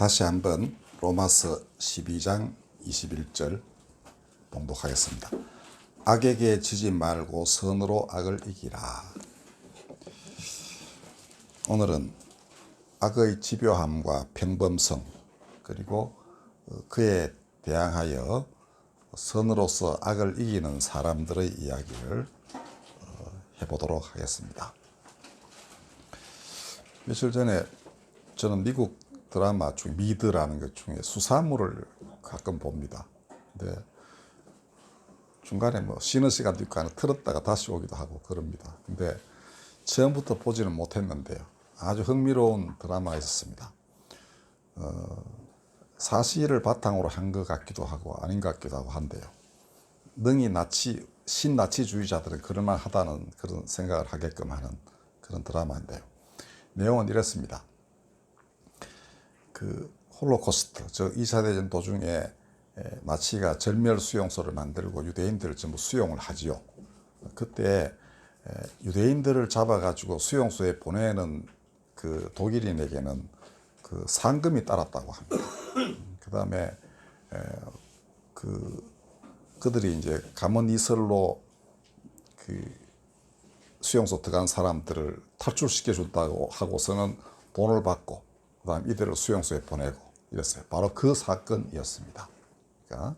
다시 한번 로마서 12장 21절 봉독하겠습니다. 악에게 지지 말고 선으로 악을 이기라. 오늘은 악의 집요함과 평범성 그리고 그에 대항하여 선으로서 악을 이기는 사람들의 이야기를 해보도록 하겠습니다. 며칠 전에 저는 미국 드라마 중 미드라는 것 중에 수사물을 가끔 봅니다. 근데 중간에 뭐 쉬는 시간도 있고 하나 틀었다가 다시 오기도 하고 그럽니다. 근데 처음부터 보지는 못했는데요. 아주 흥미로운 드라마가 있었습니다. 사실을 바탕으로 한 것 같기도 하고 아닌 것 같기도 하고 한데요. 능히 신나치주의자들은 그럴만 하다는 그런 생각을 하게끔 하는 그런 드라마인데요. 내용은 이렇습니다. 그 홀로코스트, 즉 2차 대전 도중에 나치가 절멸 수용소를 만들고 유대인들을 전부 수용을 하지요. 그때 유대인들을 잡아가지고 수용소에 보내는 그 독일인에게는 그 상금이 따랐다고 합니다. 그 다음에 그들이 이제 감언 이설로 그 수용소 들어간 사람들을 탈출시켜 준다고 하고서는 돈을 받고 그다음 이들을 수용소에 보내고 이랬어요. 바로 그 사건이었습니다. 그러니까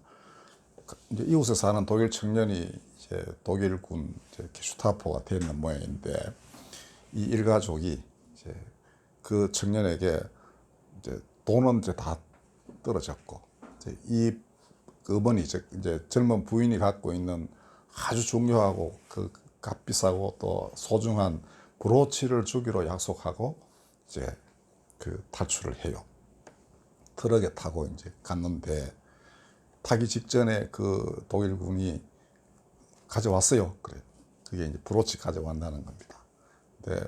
이제 이웃에 사는 독일 청년이 이제 독일군 슈타포가 되어 있는 모양인데 이 일가족이 이제 그 청년에게 이제 돈은 이제 다 떨어졌고 이제 그 어머니 이제 젊은 부인이 갖고 있는 아주 중요하고 그 값비싸고 또 소중한 브로치를 주기로 약속하고 이제 그 탈출을 해요. 트럭에 타고 이제 갔는데 타기 직전에 그 독일군이 가져왔어요. 그래. 그게 이제 브로치 가져왔다는 겁니다. 근데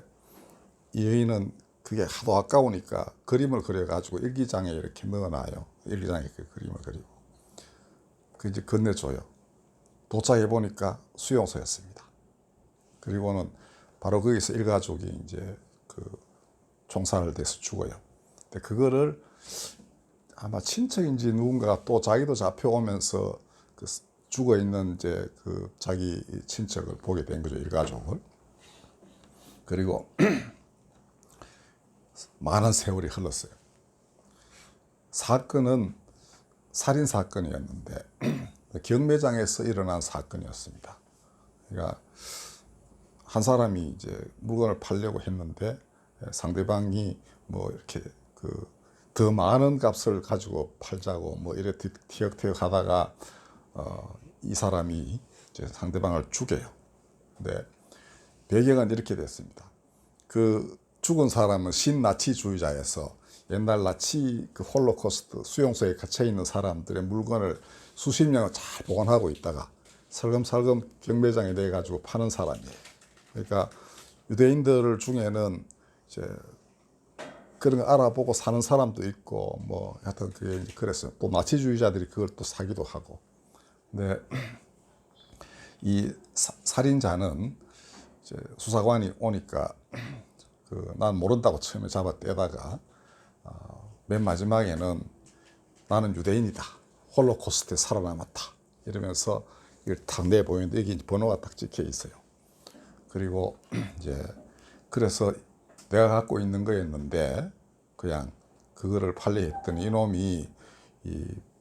이 여인은 그게 하도 아까우니까 그림을 그려가지고 일기장에 이렇게 넣어놔요. 일기장에 그 그림을 그리고. 그 이제 건네줘요. 도착해 보니까 수용소였습니다. 그리고는 바로 거기서 일가족이 이제 그 총살을 돼서 죽어요. 근데 그거를 아마 친척인지 누군가가 또 자기도 잡혀오면서 그 죽어 있는 이제 그 자기 친척을 보게 된 거죠, 일가족을. 그리고 많은 세월이 흘렀어요. 사건은 살인 사건이었는데 경매장에서 일어난 사건이었습니다. 그러니까 한 사람이 이제 물건을 팔려고 했는데 상대방이 뭐 이렇게 그 더 많은 값을 가지고 팔자고 뭐 이렇게 티격태격 하다가 이 사람이 이제 상대방을 죽여요. 근데 배경은 이렇게 됐습니다. 그 죽은 사람은 신나치주의자여서 옛날 나치 그 홀로코스트 수용소에 갇혀 있는 사람들의 물건을 수십 년을 잘 보관하고 있다가 설금설금 경매장에 내 가지고 파는 사람이에요. 그러니까 유대인들 중에는 이제 그런 거 알아보고 사는 사람도 있고 뭐 하여튼 그게 그랬어요. 또 나치주의자들이 그걸 또 사기도 하고. 근데 이 살인자는 이제 수사관이 오니까 난 모른다고 처음에 잡아떼다가 맨 마지막에는 나는 유대인이다. 홀로코스트에 살아남았다. 이러면서 이걸 탁 내보이는데 여기 번호가 딱 찍혀 있어요. 그리고 이제 그래서 내가 갖고 있는 거였는데 그냥 그거를 팔려 했더니 이놈이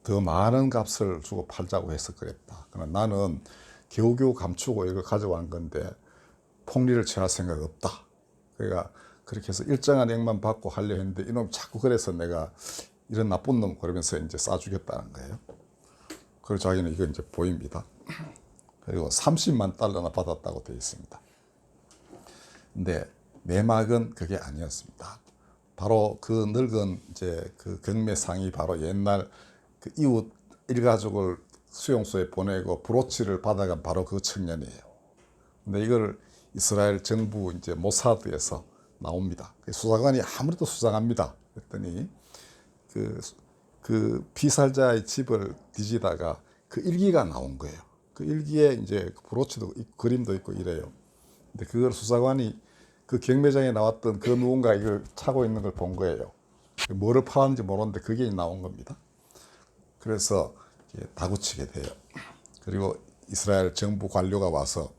더 많은 값을 주고 팔자고 해서 그랬다. 그러나 나는 겨우겨우 감추고 이걸 가져간 건데 폭리를 취할 생각 없다. 그러니까 그렇게 해서 일정한 액만 받고 하려 했는데 이놈이 자꾸 그래서 내가 이런 나쁜 놈 그러면서 이제 싸주겠다는 거예요. 그리고 자기는 이거 이제 보입니다. 그리고 30만 달러나 받았다고 되어 있습니다. 근데 내막은 그게 아니었습니다. 바로 그 늙은 이제 그 경매상이 바로 옛날 그 이웃 일가족을 수용소에 보내고 브로치를 받아간 바로 그 청년이에요. 근데 이걸 이스라엘 정부 이제 모사드에서 나옵니다. 수사관이 아무래도 수상합니다. 그랬더니 그 피살자의 집을 뒤지다가 그 일기가 나온 거예요. 그 일기에 이제 브로치도 있고, 그림도 있고 이래요. 근데 그걸 수사관이 그 경매장에 나왔던 그 누군가 이걸 차고 있는 걸 본 거예요. 뭐를 팔았는지 모르는데 그게 나온 겁니다. 그래서 다구치게 돼요. 그리고 이스라엘 정부 관료가 와서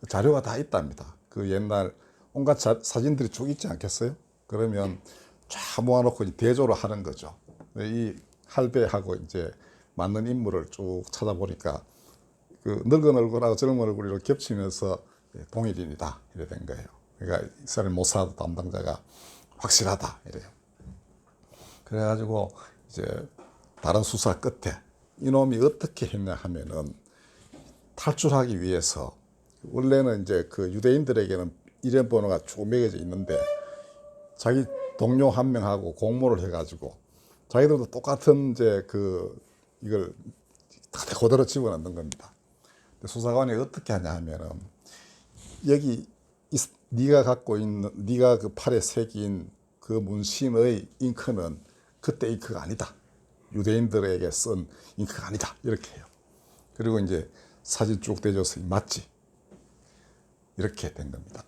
자료가 다 있답니다. 그 옛날 온갖 사진들이 쭉 있지 않겠어요? 그러면 쫙 모아놓고 대조를 하는 거죠. 이 할배하고 이제 맞는 인물을 쭉 찾아보니까 그 늙은 얼굴하고 젊은 얼굴이 이렇게 겹치면서 동일인이다 이래 된 거예요. 그러니까 이스라엘 모사드 담당자가 확실하다 이래요. 그래가지고 이제 다른 수사 끝에 이놈이 어떻게 했냐 하면은 탈출하기 위해서 원래는 이제 그 유대인들에게는 이름 번호가 쭉 매겨져 있는데 자기 동료 한 명하고 공모를 해가지고 자기들도 똑같은 이제 그 이걸 다 그대로 집어넣는 겁니다. 수사관이 어떻게 하냐 하면은 여기 네가 갖고 있는 네가 그 팔에 새긴 그 문신의 잉크는 그때 잉크가 아니다. 유대인들에게 쓴 잉크가 아니다. 이렇게 해요. 그리고 이제 사진 쭉 대줘서 맞지. 이렇게 된 겁니다.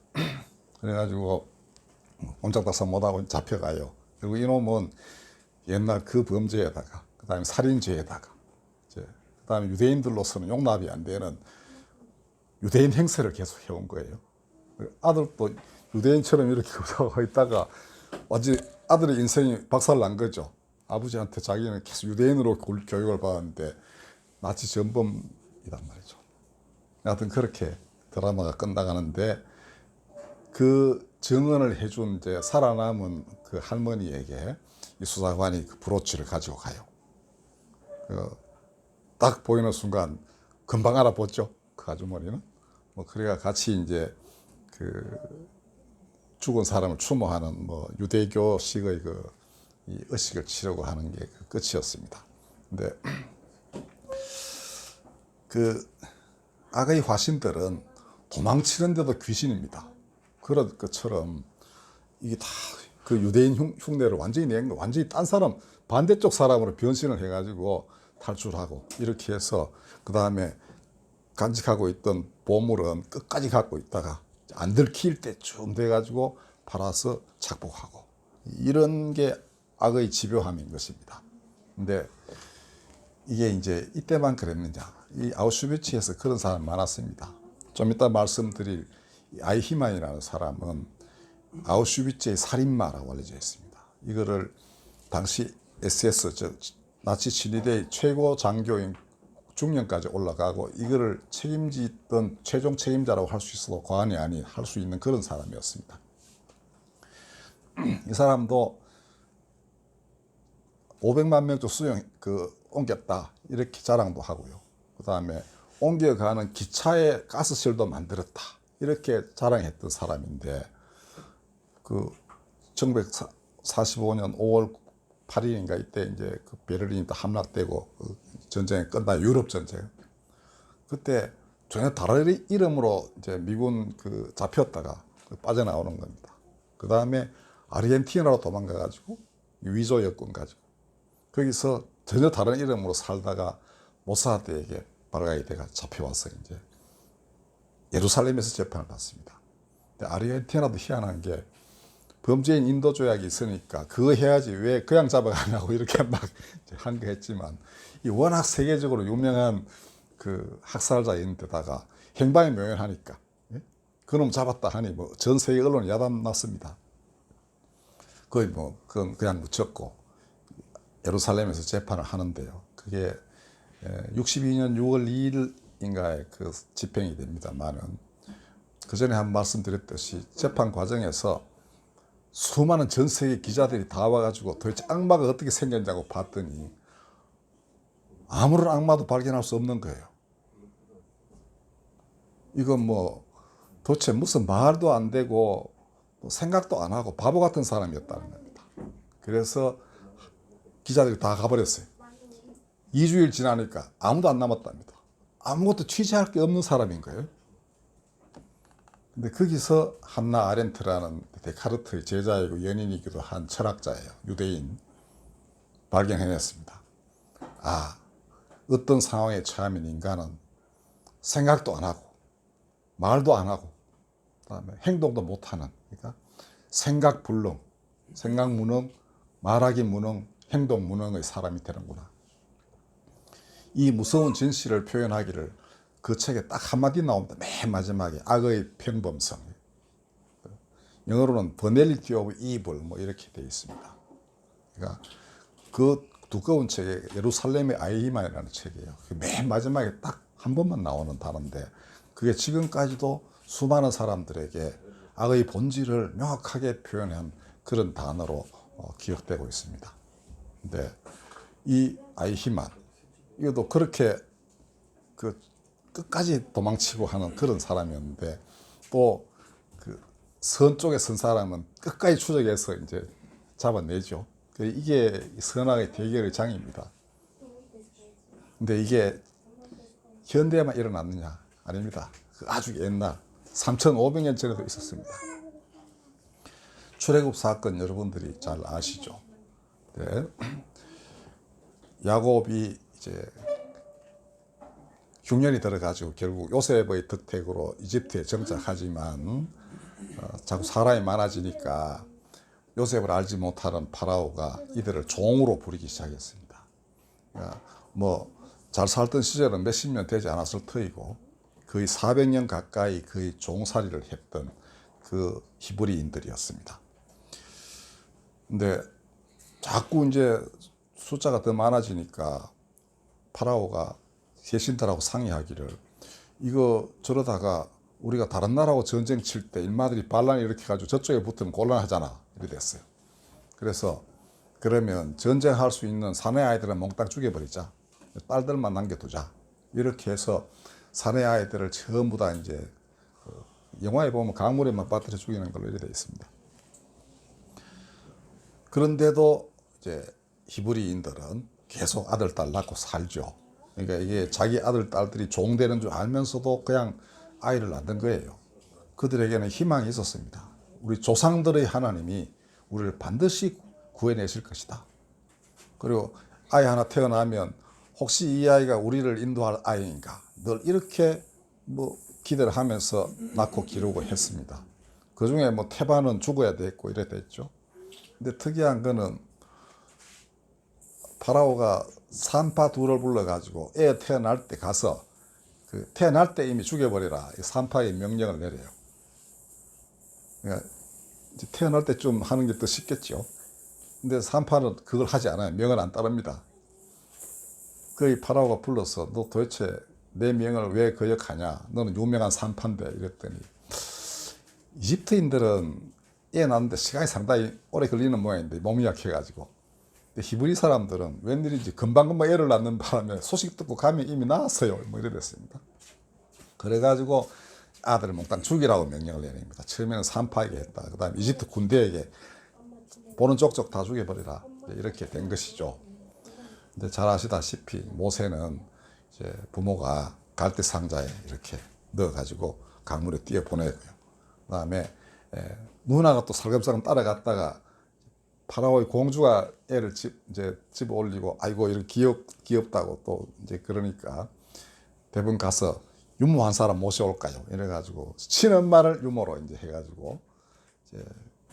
그래가지고 옴짝달싹 못하고 잡혀가요. 그리고 이놈은 옛날 그 범죄에다가 그다음에 살인죄에다가 그다음에 유대인들로서는 용납이 안 되는 유대인 행세를 계속 해온 거예요. 아들도 유대인처럼 이렇게 하고 있다가 완전 아들의 인생이 박살난 거죠. 아버지한테 자기는 계속 유대인으로 교육을 받았는데 나치 전범이란 말이죠. 하여튼 그렇게 드라마가 끝나가는데 그 증언을 해준 이제 살아남은 그 할머니에게 이 수사관이 그 브로치를 가지고 가요. 딱 보이는 순간 금방 알아봤죠. 그 아주머니는. 뭐 그래가 같이 이제 그 죽은 사람을 추모하는 뭐 유대교식의 이 의식을 치려고 하는 게 그 끝이었습니다. 근데 그 악의 화신들은 도망치는데도 귀신입니다. 그런 것처럼 이게 다 그 유대인 흉내를 완전히 낸 거, 완전히 딴 사람, 반대쪽 사람으로 변신을 해가지고 탈출하고 이렇게 해서 그 다음에 간직하고 있던 보물은 끝까지 갖고 있다가 안 들킬 때쯤 돼가지고 팔아서 착복하고 이런 게 악의 집요함인 것입니다. 근데 이게 이제 이때만 그랬느냐? 이 아우슈비츠에서 그런 사람 많았습니다. 좀 이따 말씀드릴 아이히만이라는 사람은 아우슈비츠의 살인마라고 알려져 있습니다. 이거를 당시 SS, 즉 나치 친위대의 최고 장교인 중령까지 올라가고 이거를 책임지던 최종 책임자라고 할 수 있어도 과언이 아닌 할 수 있는 그런 사람이었습니다. 이 사람도 500만 명쪽 수용 옮겼다 이렇게 자랑도 하고요. 그 다음에 옮겨가는 기차에 가스실도 만들었다 이렇게 자랑했던 사람인데 그 1945년 5월 8일인가 이때 이제 그 베를린이 다 함락되고 그 전쟁이 끝나 유럽 전쟁 그때 전혀 다른 이름으로 이제 미군 그 잡혔다가 빠져나오는 겁니다. 그 다음에 아르헨티나로 도망가가지고 위조 여권 가지고 거기서 전혀 다른 이름으로 살다가 모사드에게 발각이 돼가 잡혀와서 이제 예루살렘에서 재판을 받습니다. 근데 아르헨티나도 희한한 게 범죄인 인도 조약이 있으니까 그거 해야지 왜 그냥 잡아가냐고 이렇게 막 한 거 했지만 이 워낙 세계적으로 유명한 그 학살자인데다가 행방이 묘연하니까 그놈 잡았다 하니 뭐 전 세계 언론이 야단 났습니다. 거의 뭐 그건 그냥 묻혔고 예루살렘에서 재판을 하는데요. 그게 62년 6월 2일인가에 그 집행이 됩니다만은 그 전에 한 말씀드렸듯이 재판 과정에서 수많은 전 세계 기자들이 다 와가지고 도대체 악마가 어떻게 생겼냐고 봤더니 아무런 악마도 발견할 수 없는 거예요. 이건 뭐 도대체 무슨 말도 안 되고 생각도 안 하고 바보 같은 사람이었다는 겁니다. 그래서 기자들이 다 가버렸어요. 2주일 지나니까 아무도 안 남았답니다. 아무것도 취재할 게 없는 사람인 거예요. 근데 거기서 한나 아렌트라는 데카르트의 제자이고 연인이기도 한 철학자예요. 유대인. 발견해냈습니다. 아, 어떤 상황에 처하면 인간은 생각도 안 하고 말도 안 하고 그다음에 행동도 못하는 그러니까 생각불능, 생각무능, 말하기 무능, 행동 무능의 사람이 되는구나. 이 무서운 진실을 표현하기를 그 책에 딱 한마디 나옵니다. 맨 마지막에 악의 평범성. 영어로는 Banality of Evil 뭐 이렇게 되어 있습니다. 그러니까 그 두꺼운 책에 예루살렘의 아이히만이라는 책이에요. 맨 마지막에 딱 한 번만 나오는 단어인데 그게 지금까지도 수많은 사람들에게 악의 본질을 명확하게 표현한 그런 단어로 기억되고 있습니다. 근데 이 아이히만 이것도 그렇게 그 끝까지 도망치고 하는 그런 사람이었는데 또 그 선 쪽에 선 사람은 끝까지 추적해서 이제 잡아내죠. 이게 선악의 대결의 장입니다. 근데 이게 현대에만 일어났느냐? 아닙니다. 아주 옛날 3,500년 전에도 있었습니다. 출애굽 사건 여러분들이 잘 아시죠? 네. 야곱이 이제 흉년이 들어가지고 결국 요셉의 덕택으로 이집트에 정착하지만 자꾸 사람이 많아지니까 요셉을 알지 못하는 파라오가 이들을 종으로 부리기 시작했습니다. 그러니까 뭐 잘 살던 시절은 몇십 년 되지 않았을 터이고 거의 400년 가까이 거의 종살이를 했던 그 히브리인들이었습니다. 근데 자꾸 이제 숫자가 더 많아지니까 파라오가 세신들하고 상의하기를 이거 저러다가 우리가 다른 나라하고 전쟁 칠 때 일마들이 반란을 일으켜가지고 저쪽에 붙으면 곤란하잖아. 이렇게 됐어요. 그래서 그러면 전쟁할 수 있는 사내 아이들은 몽땅 죽여버리자. 딸들만 남겨두자. 이렇게 해서 사내 아이들을 전부 다 이제 영화에 보면 강물에만 빠뜨려 죽이는 걸로 이렇게 되어 있습니다. 그런데도 이제 히브리인들은 계속 아들, 딸 낳고 살죠. 그러니까 이게 자기 아들, 딸들이 종되는 줄 알면서도 그냥 아이를 낳는 거예요. 그들에게는 희망이 있었습니다. 우리 조상들의 하나님이 우리를 반드시 구해내실 것이다. 그리고 아이 하나 태어나면 혹시 이 아이가 우리를 인도할 아이인가 늘 이렇게 뭐 기대를 하면서 낳고 기르고 했습니다. 그 중에 뭐 태반은 죽어야 됐고 이래 됐죠. 근데 특이한 거는 파라오가 산파 둘을 불러가지고 애 태어날 때 가서 그 태어날 때 이미 죽여버리라 산파의 명령을 내려요. 그러니까 이제 태어날 때쯤 하는 게 더 쉽겠죠. 근데 산파는 그걸 하지 않아요. 명을 안 따릅니다. 그 파라오가 불러서 너 도대체 내 명을 왜 거역하냐? 너는 유명한 산파인데 이랬더니 이집트인들은 애 낳는데 시간이 상당히 오래 걸리는 모양인데 몸이 약해가지고 히브리 사람들은 웬일인지 금방금방 애를 낳는 바람에 소식 듣고 가면 이미 낳았어요. 뭐 이래 됐습니다. 그래가지고 아들을 몽땅 죽이라고 명령을 내립니다. 처음에는 산파에게 했다. 그 다음에 이집트 군대에게 보는 족족 다 죽여버리라. 이렇게 된 것이죠. 근데 잘 아시다시피 모세는 이제 부모가 갈대 상자에 이렇게 넣어가지고 강물에 띄어 보내고요. 그 다음에 누나가 또 살금살금 따라갔다가 파라오의 공주가 애를 집어 올리고 아이고 이렇게 귀엽다고 또 이제 그러니까 대부분 가서 유모한 사람 모셔올까요? 이래가지고 친엄마를 유모로 이제 해가지고 이제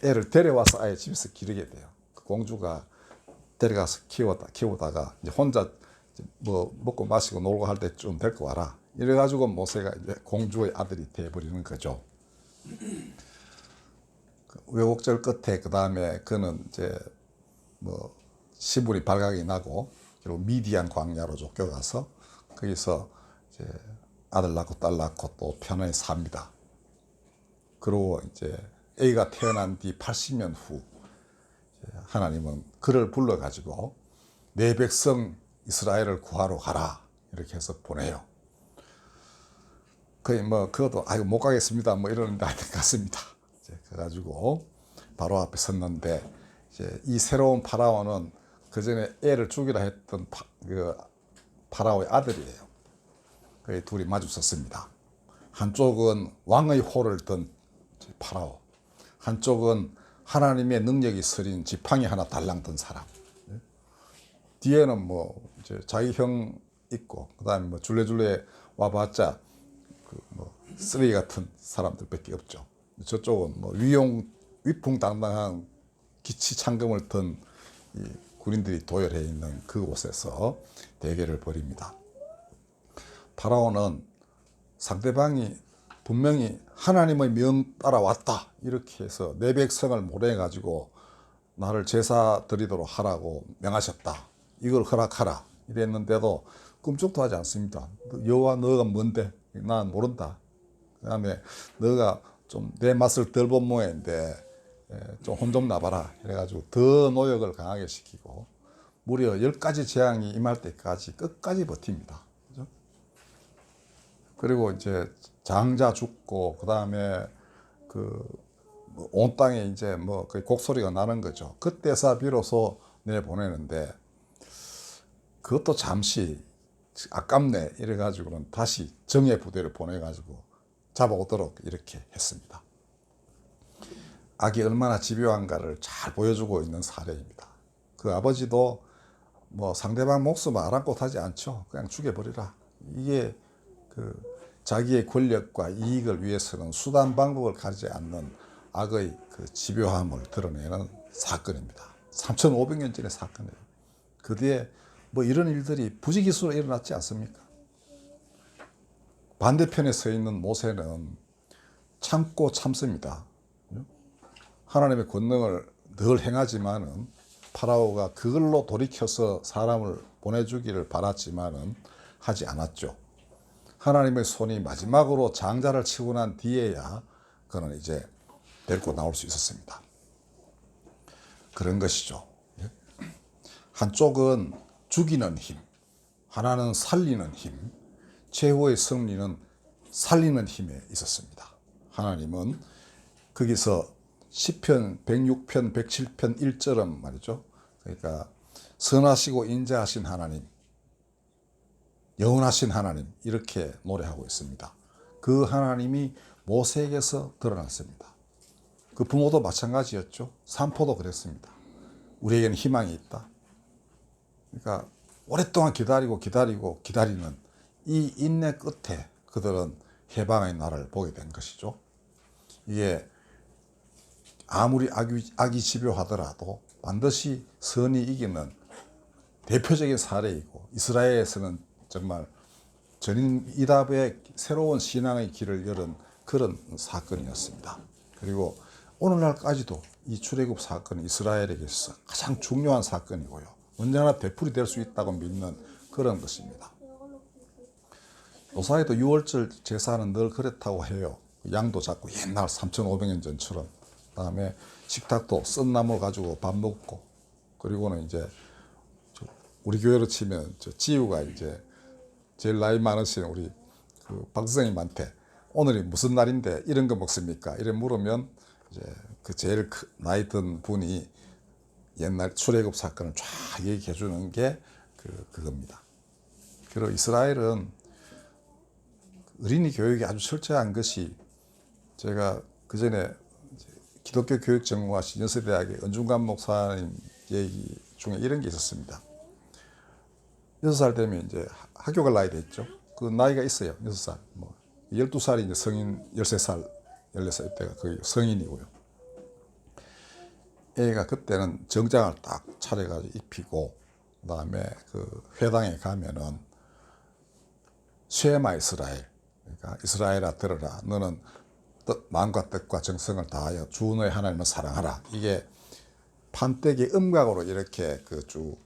애를 데려와서 아예 집에서 기르게 돼요. 그 공주가 데려가서 키우다가 이제 혼자 뭐 먹고 마시고 놀고 할 때쯤 데리고 와라. 이래가지고 모세가 이제 공주의 아들이 돼버리는 거죠. 외곡절 끝에 그 다음에 그는 이제 뭐 시분이 발각이 나고 결국 미디안 광야로 쫓겨가서 거기서 이제 아들 낳고 딸 낳고 또 편안히 삽니다. 그리고 이제 A가 태어난 뒤 80년 후 하나님은 그를 불러가지고 내 백성 이스라엘을 구하러 가라 이렇게 해서 보내요. 거의 뭐 그것도 아이고 못 가겠습니다 뭐 이러는데 하여튼 갔습니다. 이제 그래가지고 바로 앞에 섰는데 이제 이 새로운 파라오는 그 전에 애를 죽이라 했던 그 파라오의 아들이에요. 그 둘이 마주 섰습니다. 한쪽은 왕의 호를 든 파라오, 한쪽은 하나님의 능력이 서린 지팡이 하나 달랑 든 사람. 뒤에는 뭐 이제 자기 형 있고 그다음에 뭐 줄레줄레 와봤자 그 뭐 쓰레기 같은 사람들밖에 없죠. 저쪽은 뭐 위풍당당한 기치 창금을 든 이 군인들이 도열해 있는 그곳에서 대결을 벌입니다. 파라오는 상대방이 분명히 하나님의 명 따라왔다 이렇게 해서 내 백성을 몰아해 가지고 나를 제사 드리도록 하라고 명하셨다. 이걸 허락하라 이랬는데도 꿈쩍도 하지 않습니다. 여호와 너가 뭔데? 난 모른다. 그 다음에 너가 좀 내 맛을 덜 본 모양인데 좀 혼 좀 나봐라 이래가지고 더 노역을 강하게 시키고 무려 10가지 재앙이 임할 때까지 끝까지 버팁니다. 그죠? 그리고 이제 장자 죽고 그 다음에 온 땅에 이제 뭐 곡소리가 나는 거죠. 그때서 비로소 내보내는데 그것도 잠시 아깝네 이래가지고는 다시 정예 부대를 보내가지고 잡아오도록 이렇게 했습니다. 악이 얼마나 집요한가를 잘 보여주고 있는 사례입니다. 그 아버지도 뭐 상대방 목숨을 아랑곳하지 않죠. 그냥 죽여버리라. 이게 자기의 권력과 이익을 위해서는 수단 방법을 가리지 않는 악의 집요함을 드러내는 사건입니다. 3,500년 전의 사건이에요. 그 뒤에 뭐 이런 일들이 부지기수로 일어났지 않습니까? 반대편에 서 있는 모세는 참고 참습니다. 하나님의 권능을 늘 행하지만은 파라오가 그걸로 돌이켜서 사람을 보내주기를 바랐지만은 하지 않았죠. 하나님의 손이 마지막으로 장자를 치고 난 뒤에야 그는 이제 데리고 나올 수 있었습니다. 그런 것이죠. 한쪽은 죽이는 힘, 하나는 살리는 힘, 최후의 승리는 살리는 힘에 있었습니다. 하나님은 거기서 시편 106편 107편 1절은 말이죠. 그러니까 선하시고 인자하신 하나님, 영원하신 하나님 이렇게 노래하고 있습니다. 그 하나님이 모세에게서 드러났습니다. 그 부모도 마찬가지였죠. 산포도 그랬습니다. 우리에게는 희망이 있다. 그러니까 오랫동안 기다리는 이 인내 끝에 그들은 해방의 날을 보게 된 것이죠. 이게 아무리 악이 집요하더라도 반드시 선이 이기는 대표적인 사례이고 이스라엘에서는 정말 전인 이답의 새로운 신앙의 길을 열은 그런 사건이었습니다. 그리고 오늘날까지도 이 출애굽 사건은 이스라엘에게서 가장 중요한 사건이고요. 언제나 되풀이 될 수 있다고 믿는 그런 것입니다. 요사이도 유월절 제사는 늘 그렇다고 해요. 양도 잡고 옛날 3,500년 전처럼. 그다음에 식탁도 쓴 나물 가지고 밥 먹고 그리고는 이제 우리 교회로 치면 지우가 이제 제일 나이 많으신 우리 박 선생님한테 오늘이 무슨 날인데 이런 거 먹습니까? 이래 물으면 이제 제일 나이 든 분이 옛날 출애굽 사건을 쫙 얘기해 주는 게 그겁니다. 그리고 이스라엘은 어린이 교육이 아주 철저한 것이 제가 그 전에 기독교 교육전공과 신여서대학의 은중관 목사님 얘기 중에 이런 게 있었습니다. 6살 되면 이제 학교 갈 나이 됐죠. 그 나이가 있어요. 6살. 12살이 이제 성인, 13살, 14살 때가 거의 성인이고요. 애가 그때는 정장을 딱 차려가지고 입히고, 그 다음에 회당에 가면은 쉐마 이스라엘. 그러니까 이스라엘아 들어라. 너는 마음과 뜻과 정성을 다하여 주 너의 하나님을 사랑하라. 이게 판때기 음각으로 이렇게 쭉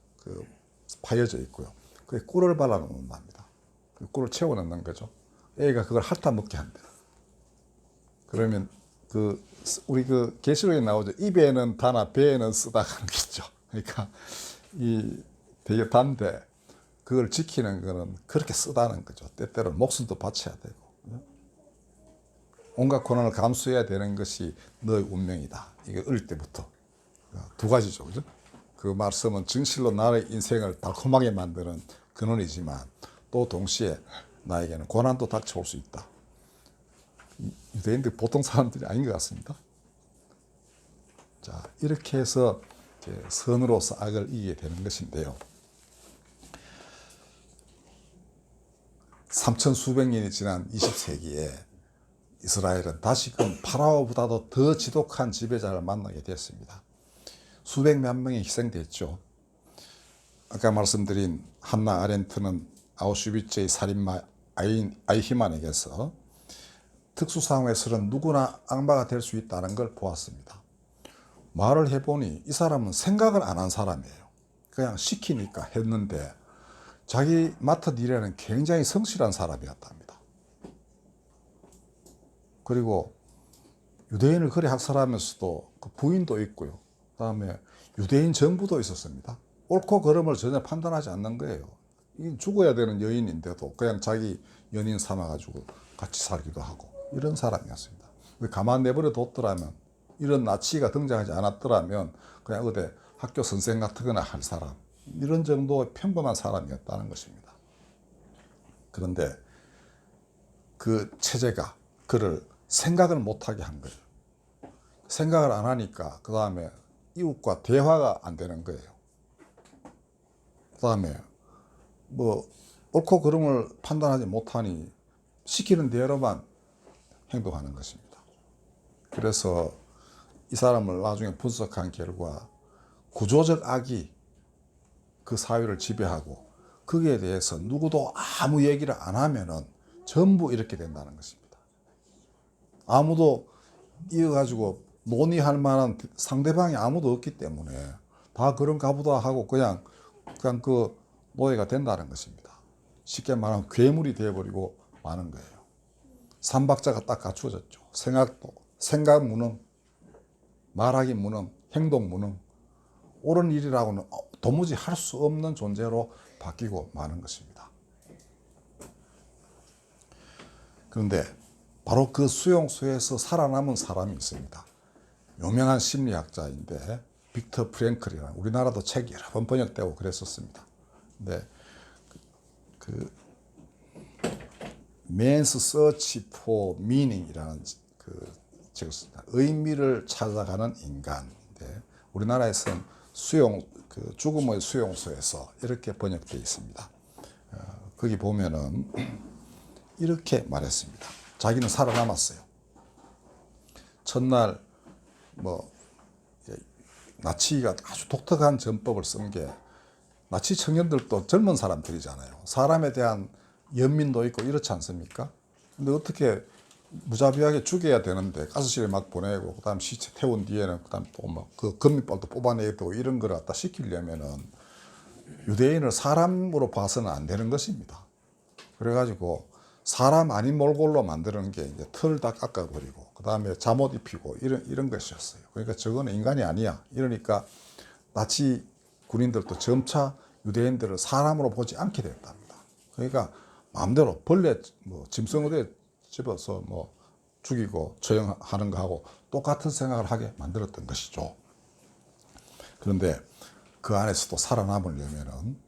파여져 있고요. 그게 꿀을 발라놓는답니다. 꿀을 채워넣는 거죠. 애가 그걸 핥아 먹게 한다. 그러면 우리 계시록에 나오죠. 입에는 다나 배에는 쓰다 하는 게 있죠. 그러니까 되게 단데 그걸 지키는 거는 그렇게 쓰다는 거죠. 때때로 목숨도 바쳐야 되고 온갖 고난을 감수해야 되는 것이 너의 운명이다. 이게 어릴 때부터 두 가지죠, 그죠? 그 말씀은 진실로 나의 인생을 달콤하게 만드는 근원이지만 또 동시에 나에게는 고난도 닥쳐올 수 있다. 유대인들 보통 사람들이 아닌 것 같습니다. 자, 이렇게 해서 선으로서 악을 이기게 되는 것인데요. 3,수백 년이 지난 20세기에 이스라엘은 다시금 파라오보다도 더 지독한 지배자를 만나게 됐습니다. 수백만 명이 희생됐죠. 아까 말씀드린 한나 아렌트는 아우슈비츠의 살인마 아이히만에게서 특수 상황에서는 누구나 악마가 될 수 있다는 걸 보았습니다. 말을 해보니 이 사람은 생각을 안 한 사람이에요. 그냥 시키니까 했는데 자기 맡은 일에는 굉장히 성실한 사람이었답니다. 그리고 유대인을 그리 학살하면서도 그 부인도 있고요. 그다음에 유대인 정부도 있었습니다. 옳고 그름을 전혀 판단하지 않는 거예요. 죽어야 되는 여인인데도 그냥 자기 연인 삼아가지고 같이 살기도 하고 이런 사람이었습니다. 가만 내버려 뒀더라면, 이런 나치가 등장하지 않았더라면 그냥 어디 학교 선생 같거나 할 사람, 이런 정도의 평범한 사람이었다는 것입니다. 그런데 그 체제가 그를 생각을 못하게 한 거예요. 생각을 안 하니까 그 다음에 이웃과 대화가 안 되는 거예요. 그 다음에 뭐 옳고 그름을 판단하지 못하니 시키는 대로만 행동하는 것입니다. 그래서 이 사람을 나중에 분석한 결과 구조적 악이 그 사회를 지배하고 거기에 대해서 누구도 아무 얘기를 안 하면은 전부 이렇게 된다는 것입니다. 아무도 이어가지고 논의할 만한 상대방이 아무도 없기 때문에 다 그런가 보다 하고 그냥 그 노예가 된다는 것입니다. 쉽게 말하면 괴물이 되어버리고 마는 거예요. 삼박자가 딱 갖추어졌죠. 생각 무능, 말하기 무능, 행동 무능, 옳은 일이라고는 도무지 할 수 없는 존재로 바뀌고 마는 것입니다. 그런데 바로 그 수용소에서 살아남은 사람이 있습니다. 유명한 심리학자인데 빅터 프랭클이라는, 우리나라도 책 여러 번 번역되고 그랬었습니다. 근데 그 Man's Search for Meaning이라는 그 책을 씁니다. 의미를 찾아가는 인간인데 우리나라에서는 죽음의 수용소에서 이렇게 번역되어 있습니다. 거기 보면은 이렇게 말했습니다. 자기는 살아남았어요. 첫날 나치가 아주 독특한 전법을 쓴 게, 나치 청년들도 젊은 사람들이잖아요. 사람에 대한 연민도 있고 이렇지 않습니까? 근데 어떻게 무자비하게 죽여야 되는데 가스실에 막 보내고 그다음 시체 태운 뒤에는 그다음 또 막 그 금밑발도 뽑아내야 되고 이런 걸 갖다 시키려면은 유대인을 사람으로 봐서는 안 되는 것입니다. 그래가지고 사람 아닌 몰골로 만드는 게 이제 털 다 깎아버리고 그다음에 잠옷 입히고 이런 것이었어요. 그러니까 저거는 인간이 아니야. 이러니까 나치 군인들도 점차 유대인들을 사람으로 보지 않게 됐답니다. 그러니까 마음대로 벌레 짐승어대 집어서 죽이고 처형하는 거하고 똑같은 생각을 하게 만들었던 것이죠. 그런데 그 안에서도 살아남으려면은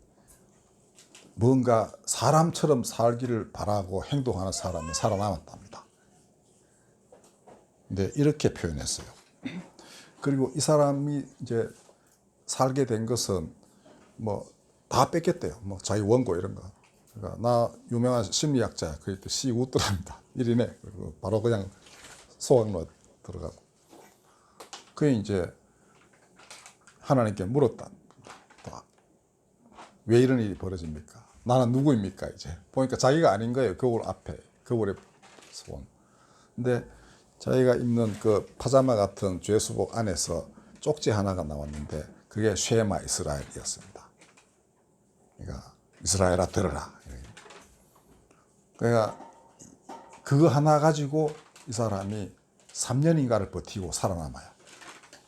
뭔가 사람처럼 살기를 바라고 행동하는 사람이 살아남았답니다. 근데 이렇게 표현했어요. 그리고 이 사람이 이제 살게 된 것은 다 뺏겼대요. 자기 원고 이런 거. 그러니까 나 유명한 심리학자 그때 시 웃더랍니다. 1인에 바로 그냥 소각로 들어가고. 그게 이제 하나님께 물었다. 왜 이런 일이 벌어집니까? 나는 누구입니까? 이제 보니까 자기가 아닌 거예요. 거울 앞에, 거울에 서. 근데 자기가 입는 그 파자마 같은 죄수복 안에서 쪽지 하나가 나왔는데 그게 쉐마 이스라엘이었습니다. 그러니까 이스라엘아 들어라. 그러니까 그거 하나 가지고 이 사람이 3년인가를 버티고 살아남아요.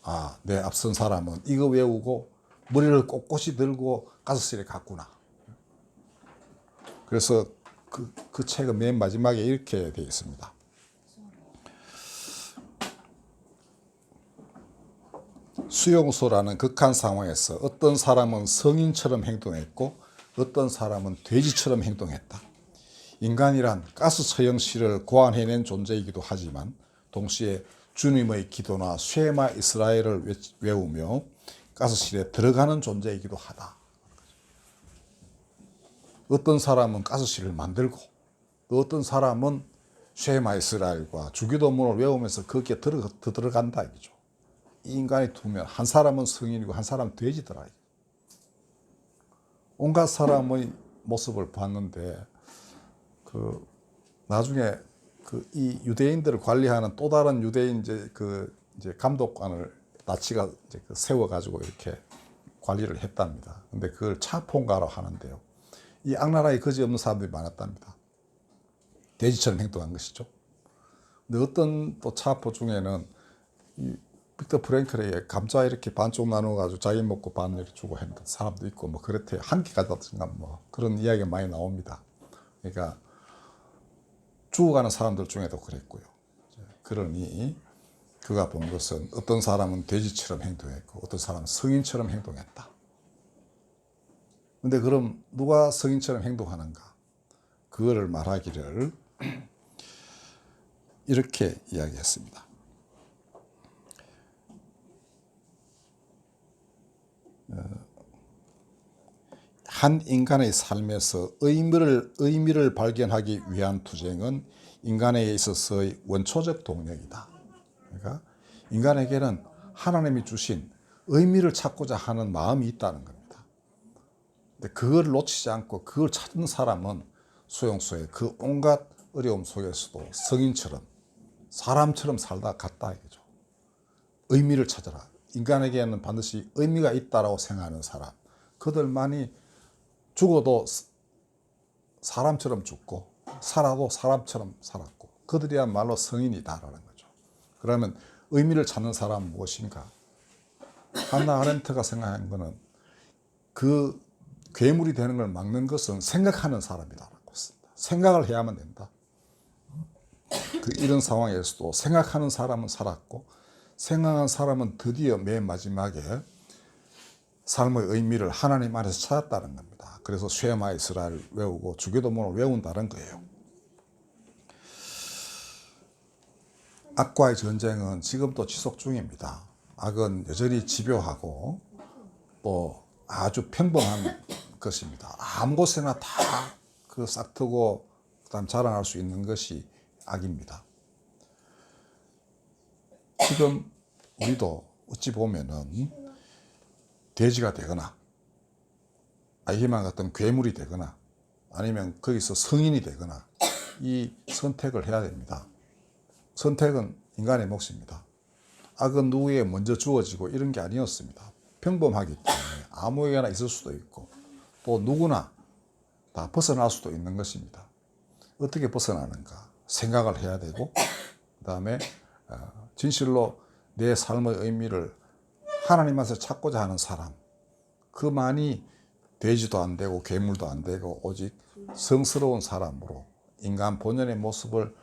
아, 내 앞선 사람은 이거 외우고 머리를 꼿꼿이 들고 가스실에 갔구나. 그래서 그 책은 맨 마지막에 이렇게 되어 있습니다. 수용소라는 극한 상황에서 어떤 사람은 성인처럼 행동했고 어떤 사람은 돼지처럼 행동했다. 인간이란 가스 처형실을 고안해낸 존재이기도 하지만 동시에 주님의 기도나 쉐마 이스라엘을 외우며 가스실에 들어가는 존재이기도 하다. 어떤 사람은 가스실을 만들고 또 어떤 사람은 쉐마 이스라엘과 주기도문을 외우면서 거기에 들어간다 이거죠. 이 인간이 두면 한 사람은 성인이고 한 사람은 돼지더라. 온갖 사람의 모습을 봤는데 나중에 이 유대인들을 관리하는 또 다른 유대인 이제 감독관을 나치가 이제 세워가지고 이렇게 관리를 했답니다. 근데 그걸 차폰가로 하는데요. 이 악나라에 거지 없는 사람들이 많았답니다. 돼지처럼 행동한 것이죠. 근데 어떤 또 차포 중에는 이 빅터 프랭클에게 감자 이렇게 반쪽 나눠가지고 자기 먹고 반 이렇게 주고 했던 사람도 있고 뭐 그렇대. 한 끼 가졌던가 뭐 그런 이야기가 많이 나옵니다. 그러니까 죽어가는 사람들 중에도 그랬고요. 그러니 그가 본 것은 어떤 사람은 돼지처럼 행동했고 어떤 사람은 성인처럼 행동했다. 근데 그럼 누가 성인처럼 행동하는가? 그거를 말하기를 이렇게 이야기했습니다. 한 인간의 삶에서 의미를 발견하기 위한 투쟁은 인간에 있어서의 원초적 동력이다. 그러니까 인간에게는 하나님이 주신 의미를 찾고자 하는 마음이 있다는 겁니다. 근데 그걸 놓치지 않고 그걸 찾는 사람은 수용소에 그 온갖 어려움 속에서도 성인처럼 사람처럼 살다 갔다 이거죠. 의미를 찾아라. 인간에게는 반드시 의미가 있다라고 생각하는 사람. 그들만이 죽어도 사람처럼 죽고 살아도 사람처럼 살았고 그들이야말로 성인이다라는 거죠. 그러면 의미를 찾는 사람은 무엇인가? 한나 아렌트가 생각한 것은 그 괴물이 되는 걸 막는 것은 생각하는 사람이다라고 했습니다. 생각을 해야만 된다. 이런 상황에서도 생각하는 사람은 살았고 생각한 사람은 드디어 맨 마지막에 삶의 의미를 하나님 안에서 찾았다는 겁니다. 그래서 쉐마 이스라엘을 외우고 주기도문을 외운다는 거예요. 악과의 전쟁은 지금도 지속 중입니다. 악은 여전히 집요하고 또 아주 평범한 것입니다. 아무 곳에나 다 그 싹트고 그다음 자라날 수 있는 것이 악입니다. 지금 우리도 어찌 보면은 돼지가 되거나 아이히만 같은 괴물이 되거나 아니면 거기서 성인이 되거나 이 선택을 해야 됩니다. 선택은 인간의 몫입니다. 악은 누구에게 먼저 주어지고 이런 게 아니었습니다. 평범하기 때문에 아무에게나 있을 수도 있고 또 누구나 다 벗어날 수도 있는 것입니다. 어떻게 벗어나는가? 생각을 해야 되고 그 다음에 진실로 내 삶의 의미를 하나님께서 찾고자 하는 사람, 그만이 돼지도 안 되고 괴물도 안 되고 오직 성스러운 사람으로 인간 본연의 모습을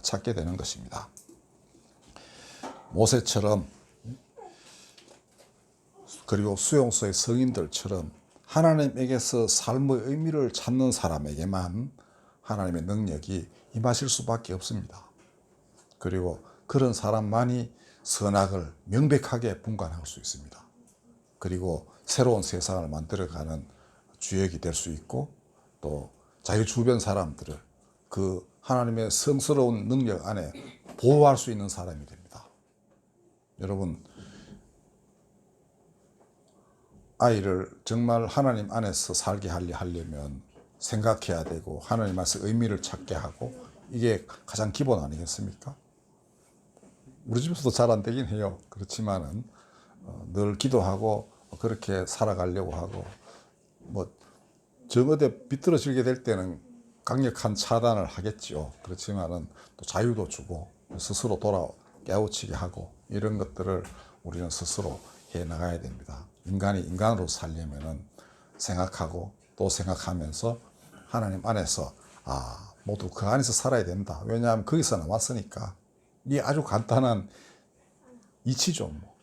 찾게 되는 것입니다. 모세처럼 그리고 수용소의 성인들처럼 하나님에게서 삶의 의미를 찾는 사람에게만 하나님의 능력이 임하실 수밖에 없습니다. 그리고 그런 사람만이 선악을 명백하게 분간할 수 있습니다. 그리고 새로운 세상을 만들어가는 주역이 될 수 있고 또 자기 주변 사람들을 그 하나님의 성스러운 능력 안에 보호할 수 있는 사람이 됩니다. 여러분, 아이를 정말 하나님 안에서 살게 하려면 생각해야 되고 하나님 안에서 의미를 찾게 하고 이게 가장 기본 아니겠습니까? 우리 집에서도 잘 안 되긴 해요. 그렇지만은 늘 기도하고 그렇게 살아가려고 하고 뭐 정어대 비뚤어지게 될 때는 강력한 차단을 하겠지요. 그렇지만은 또 자유도 주고 스스로 깨우치게 하고 이런 것들을 우리는 스스로 해 나가야 됩니다. 인간이 인간으로 살려면은 생각하고 또 생각하면서 하나님 안에서 모두 그 안에서 살아야 된다. 왜냐하면 거기서 나왔으니까. 이게 아주 간단한 이치죠. 뭐.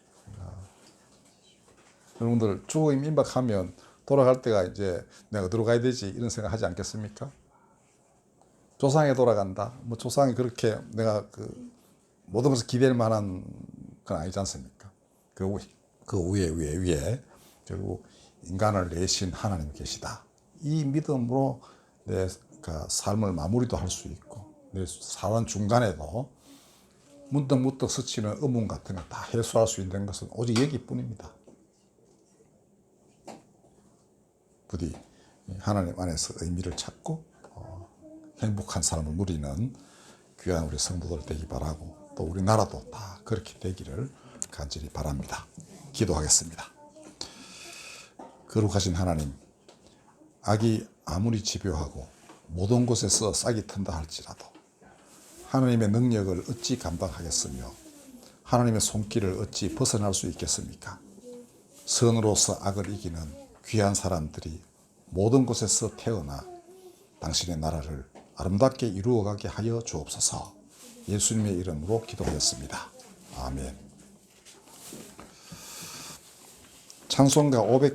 여러분들 죽음 임박하면 돌아갈 때가 이제 내가 어디로 가야 되지 이런 생각 하지 않겠습니까? 조상에 돌아간다. 뭐 조상이 그렇게 내가 모든 것을 기댈 만한 건 아니지 않습니까? 그 위에 결국 인간을 내신 하나님이 계시다. 이 믿음으로 내 삶을 마무리도 할 수 있고 내 사는 중간에도 문득문득 스치는 의문 같은 거 다 해소할 수 있는 것은 오직 여기뿐입니다. 부디 하나님 안에서 의미를 찾고 행복한 삶을 누리는 귀한 우리 성도들 되기 바라고, 또 우리나라도 다 그렇게 되기를 간절히 바랍니다. 기도하겠습니다. 거룩하신 하나님, 악이 아무리 집요하고 모든 곳에서 싹이 튼다 할지라도 하나님의 능력을 어찌 감당하겠으며 하나님의 손길을 어찌 벗어날 수 있겠습니까? 선으로서 악을 이기는 귀한 사람들이 모든 곳에서 태어나 당신의 나라를 아름답게 이루어가게 하여 주옵소서. 예수님의 이름으로 기도하였습니다. 아멘. 찬송가